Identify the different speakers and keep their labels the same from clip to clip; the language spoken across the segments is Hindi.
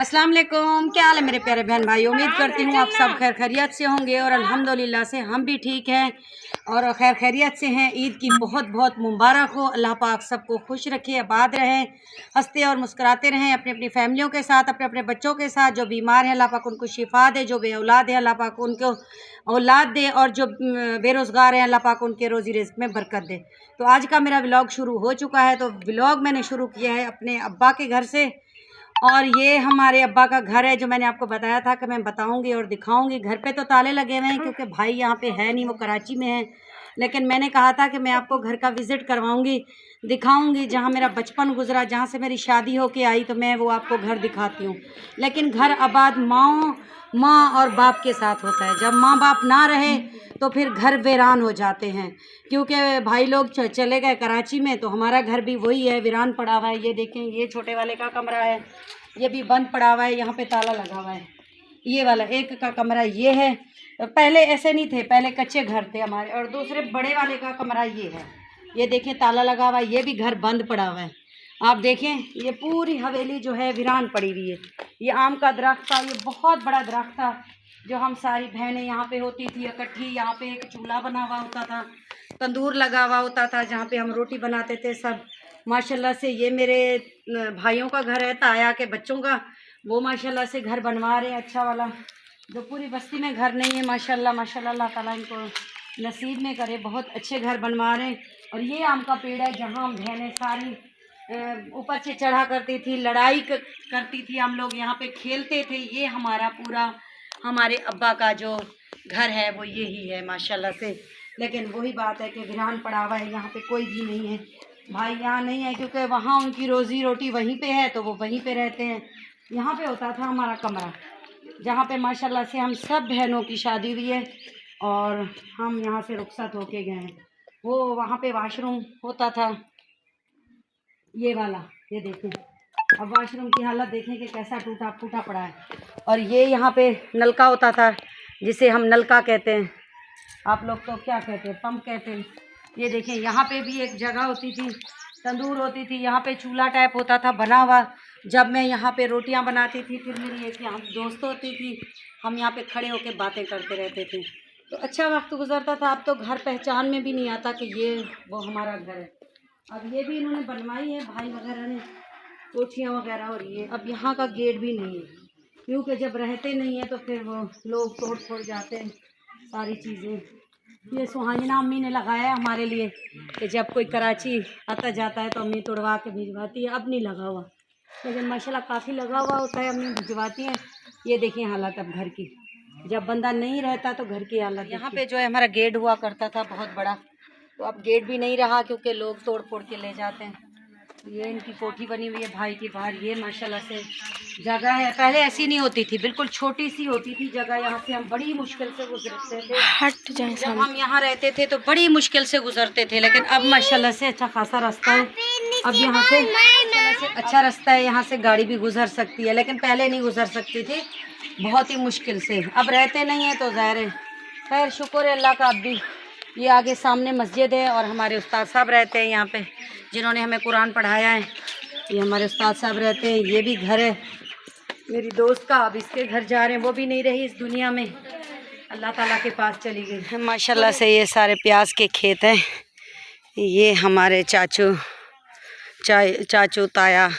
Speaker 1: अस्सलाम वालेकुम। क्या हाल है मेरे प्यारे बहन भाई। उम्मीद करती हूँ आप सब खैर खैरियत से होंगे और अल्हम्दुलिल्लाह से हम भी ठीक हैं और खैर खैरियत से हैं। ईद की बहुत बहुत मुबारक हो। अल्लाह पाक सबको खुश रखे, आबाद रहें, हंसते और मुस्कुराते रहें अपनी अपनी फैमिलियों के साथ, अपने अपने बच्चों के साथ। जो बीमार हैं अल्लाह पाक उनको शिफा दे, जो बे औलाद है अल्लाह पाक उनको औलाद दे और जो बेरोज़गार हैं अल्लाह पाक उनके रोज़ी रिज़्क में बरकत दे। तो आज का मेरा व्लॉग शुरू हो चुका है। तो व्लॉग मैंने शुरू किया है अपने अब्बा के घर से और ये हमारे अब्बा का घर है जो मैंने आपको बताया था कि मैं बताऊंगी और दिखाऊंगी। घर पे तो ताले लगे हुए हैं क्योंकि भाई यहाँ पे है नहीं, वो कराची में है। लेकिन मैंने कहा था कि मैं आपको घर का विज़िट करवाऊंगी, दिखाऊंगी। जहाँ मेरा बचपन गुजरा, जहाँ से मेरी शादी होके आई, तो मैं वो आपको घर दिखाती हूँ। लेकिन घर आबाद माँ और बाप के साथ होता है। जब माँ बाप ना रहे तो फिर घर वीरान हो जाते हैं। क्योंकि भाई लोग चले गए कराची में, तो हमारा घर भी वही है, वीरान पड़ा हुआ है। ये देखें, ये छोटे वाले का कमरा है, ये भी बंद पड़ा हुआ है, यहाँ पे ताला लगा हुआ है। ये वाला एक का कमरा ये है। पहले ऐसे नहीं थे, पहले कच्चे घर थे हमारे। और दूसरे बड़े वाले का कमरा ये है, ये देखें ताला लगा हुआ है। ये भी घर बंद पड़ा हुआ है। आप देखें, ये पूरी हवेली जो है वीरान पड़ी हुई है। ये आम का दरख्त था, ये बहुत बड़ा दरख्त था जो हम सारी बहनें यहाँ पे होती थी इकट्ठी। यहाँ पे एक चूल्हा बना हुआ होता था, तंदूर लगा हुआ होता था जहाँ पे हम रोटी बनाते थे सब। माशाल्लाह से ये मेरे भाइयों का घर है, ताया के बच्चों का। वो माशाल्लाह से घर बनवा रहे हैं अच्छा वाला। जो पूरी बस्ती में घर नहीं है, माशाल्लाह माशाल्लाह, अल्लाह ताला इनको नसीब में करे, बहुत अच्छे घर बनवा रहे हैं। और ये आम का पेड़ है जहाँ हम बहनें सारी ऊपर से चढ़ा करती थी, लड़ाई करती थी, हम लोग यहाँ पे खेलते थे। ये हमारा पूरा हमारे अब्बा का जो घर है वो यही है माशाल्लाह से। लेकिन वही बात है कि वीरान पड़ा हुआ है, यहाँ पे कोई भी नहीं है। भाई यहाँ नहीं है क्योंकि वहाँ उनकी रोज़ी रोटी वहीं पे है, तो वो वहीं पे रहते हैं। यहाँ पे होता था हमारा कमरा, जहाँ पे माशाल्लाह से हम सब बहनों की शादी हुई है और हम यहाँ से रुखसत होके गए हैं। वो वहाँ पे वाशरूम होता था, ये वाला, ये देखें। अब वाशरूम की हालत देखें कि कैसा टूटा फूटा पड़ा है। और ये यहाँ पे नलका होता था, जिसे हम नलका कहते हैं, आप लोग तो क्या कहते हैं, पंप कहते हैं। ये देखें, यहाँ पे भी एक जगह होती थी, तंदूर होती थी, यहाँ पे चूल्हा टाइप होता था बना हुआ। जब मैं यहाँ पे रोटियाँ बनाती थी, फिर मेरी एक यहाँ दोस्त होती थी, हम यहाँ पे खड़े होकर बातें करते रहते थे। तो अच्छा वक्त गुजरता था। अब तो घर पहचान में भी नहीं आता कि ये वो हमारा घर है। अब ये भी इन्होंने बनवाई है भाई वगैरह ने, कोठियाँ वगैरह। और ये अब यहाँ का गेट भी नहीं है क्योंकि जब रहते नहीं है तो फिर वो लोग तोड़ फोड़ जाते हैं सारी चीज़ें। ये सुहाजना अम्मी ने लगाया है हमारे लिए कि जब कोई कराची आता जाता है तो अम्मी तोड़वा के भिजवाती है। अब नहीं लगा हुआ, लेकिन माशाल्लाह काफ़ी लगा हुआ होता है, अम्मी भिजवाती हैं। ये देखिए हालत अब घर की, जब बंदा नहीं रहता तो घर की हालत। यहाँ पे जो है हमारा गेट हुआ करता था बहुत बड़ा, तो अब गेट भी नहीं रहा क्योंकि लोग तोड़ फोड़ के ले जाते हैं। ये इनकी कोठी बनी हुई है भाई की बाहर। ये माशाल्लाह से जगह है, पहले ऐसी नहीं होती थी, बिल्कुल छोटी सी होती थी जगह। यहाँ से हम बड़ी मुश्किल से गुजरते थे, हट जाए जब हम यहाँ रहते थे तो बड़ी मुश्किल से गुजरते थे। लेकिन अब माशाल्लाह से अच्छा खासा रास्ता है। अब यहाँ से माशाल्लाह से अच्छा रास्ता है, यहाँ से गाड़ी भी गुजर सकती है, लेकिन पहले नहीं गुजर सकती थी, बहुत ही मुश्किल से। अब रहते नहीं हैं तो ज़ाहिर है। खैर शुक्र है अल्लाह का। अब भी ये आगे सामने मस्जिद है और हमारे उस्ताद साहब रहते हैं यहाँ पे, जिन्होंने हमें कुरान पढ़ाया है। ये हमारे उस्ताद साहब रहते हैं। ये भी घर है मेरी दोस्त का, अब इसके घर जा रहे हैं। वो भी नहीं रही इस दुनिया में, अल्लाह ताला के पास चली गई। माशाल्लाह से ये सारे प्याज के खेत हैं। ये हमारे चाचू ताया,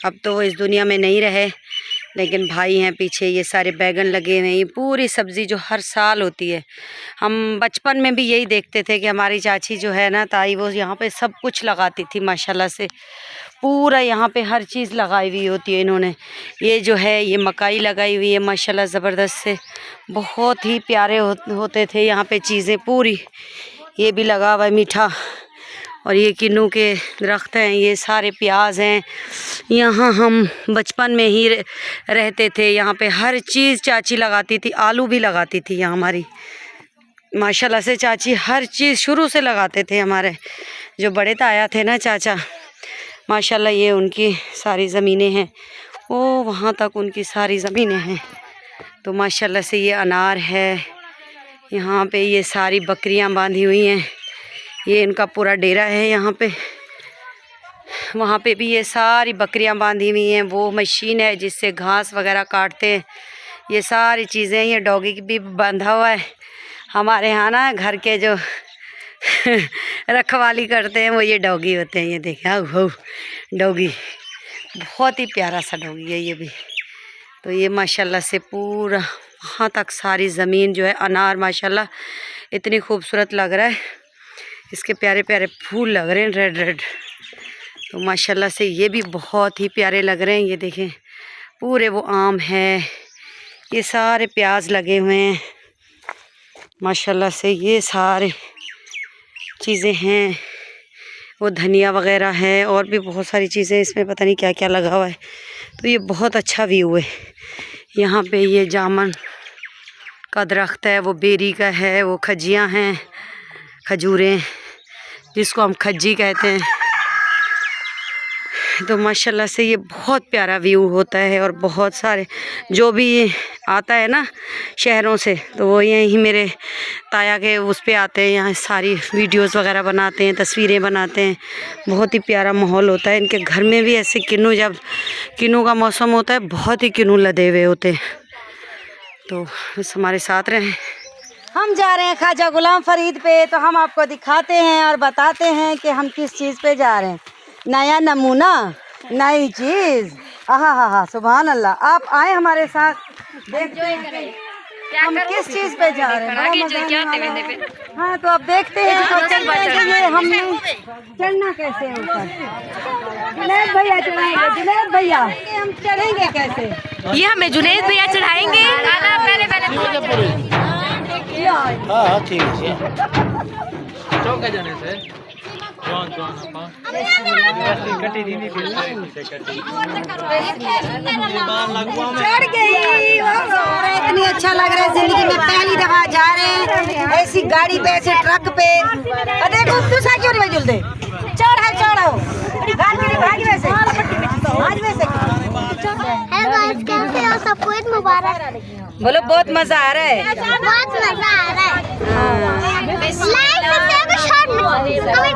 Speaker 1: अब तो वो इस दुनिया में नहीं रहे, लेकिन भाई हैं पीछे। ये सारे बैगन लगे हुए हैं, ये पूरी सब्ज़ी जो हर साल होती है। हम बचपन में भी यही देखते थे कि हमारी चाची जो है ना ताई, वो यहाँ पे सब कुछ लगाती थी माशाल्लाह से। पूरा यहाँ पे हर चीज़ लगाई हुई होती है इन्होंने। ये जो है ये मकाई लगाई हुई है माशाल्लाह ज़बरदस्त से, बहुत ही प्यारे होते थे यहाँ पे चीज़ें पूरी। ये भी लगा हुआ है मीठा। और ये किन्नू के दरख्त हैं, ये सारे प्याज हैं। यहाँ हम बचपन में ही रहते थे, यहाँ पे हर चीज़ चाची लगाती थी, आलू भी लगाती थी यहाँ हमारी। माशाल्लाह से चाची हर चीज़ शुरू से लगाते थे। हमारे जो बड़े ताया थे ना चाचा, माशाल्लाह ये उनकी सारी ज़मीनें हैं, वो वहाँ तक उनकी सारी ज़मीनें हैं। तो माशाल्लाह से ये अनार है यहाँ पे, ये सारी बकरियाँ बांधी हुई हैं, ये इनका पूरा डेरा है यहाँ पे। वहाँ पे भी ये सारी बकरियां बांधी हुई हैं। वो मशीन है जिससे घास वगैरह काटते हैं। ये सारी चीज़ें, ये डॉगी भी बंधा हुआ है। हमारे यहाँ ना घर के जो रखवाली करते हैं वो ये डॉगी होते हैं। ये देखें, आओ डॉगी, बहुत ही प्यारा सा डॉगी है ये भी। तो ये माशाल्लाह से पूरा वहाँ तक सारी ज़मीन जो है अनार माशाल्लाह इतनी खूबसूरत लग रहा है। इसके प्यारे प्यारे फूल लग रहे हैं, रेड रेड। तो माशाल्लाह से ये भी बहुत ही प्यारे लग रहे हैं। ये देखें पूरे वो आम है, ये सारे प्याज लगे हुए हैं माशाल्लाह से। ये सारे चीज़ें हैं, वो धनिया वगैरह है और भी बहुत सारी चीज़ें इसमें, पता नहीं क्या क्या लगा हुआ है। तो ये बहुत अच्छा व्यू है। यहाँ पे ये जामुन का दरख्त है, वो बेरी का है, वो खजियाँ हैं, खजूरें जिसको हम खज्जी कहते हैं। तो माशाल्लाह से ये बहुत प्यारा व्यू होता है। और बहुत सारे जो भी आता है ना शहरों से, तो वो यहीं मेरे ताया के उस पे आते हैं, यहाँ सारी वीडियोस वगैरह बनाते हैं, तस्वीरें बनाते हैं। बहुत ही प्यारा माहौल होता है। इनके घर में भी ऐसे किन्नू, जब किन्नू का मौसम होता है बहुत ही किन्नू लदे हुए होते हैं। तो बस हमारे साथ रहें। हम जा रहे हैं ख्वाजा गुलाम फरीद पे, तो हम आपको दिखाते हैं और बताते हैं कि हम किस चीज़ पे जा रहे हैं। नया नमूना, नई चीज़, आहा सुभान अल्लाह। आप आए हमारे साथ, देखते हैं हम किस चीज़ पे जा रहे हैं। हाँ तो अब देखते हैं। तो ये हमने चढ़ना कैसे है ऊपर? जुनैद भैया चढ़ाएंगे, जुनैद भैया हम चढ़ेंगे कैसे?
Speaker 2: ये हमें जुनैद भैया चढ़ाएंगे।
Speaker 3: हाँ ठीक है। चौका जाने से
Speaker 1: चढ़ गई। इतनी अच्छा लग रहा है, जिंदगी में पहली दफा जा रहे हैं ऐसी गाड़ी पे, ऐसे ट्रक पे। देखो दूसरा क्यों नहीं जुलते, चढ़ो भागी वैसे आज वैसे।
Speaker 4: कैसे हो? सबको ईद मुबारक।
Speaker 1: बोलो बहुत मजा आ रहा है,
Speaker 4: बहुत मजा आ रहा है। Like subscribe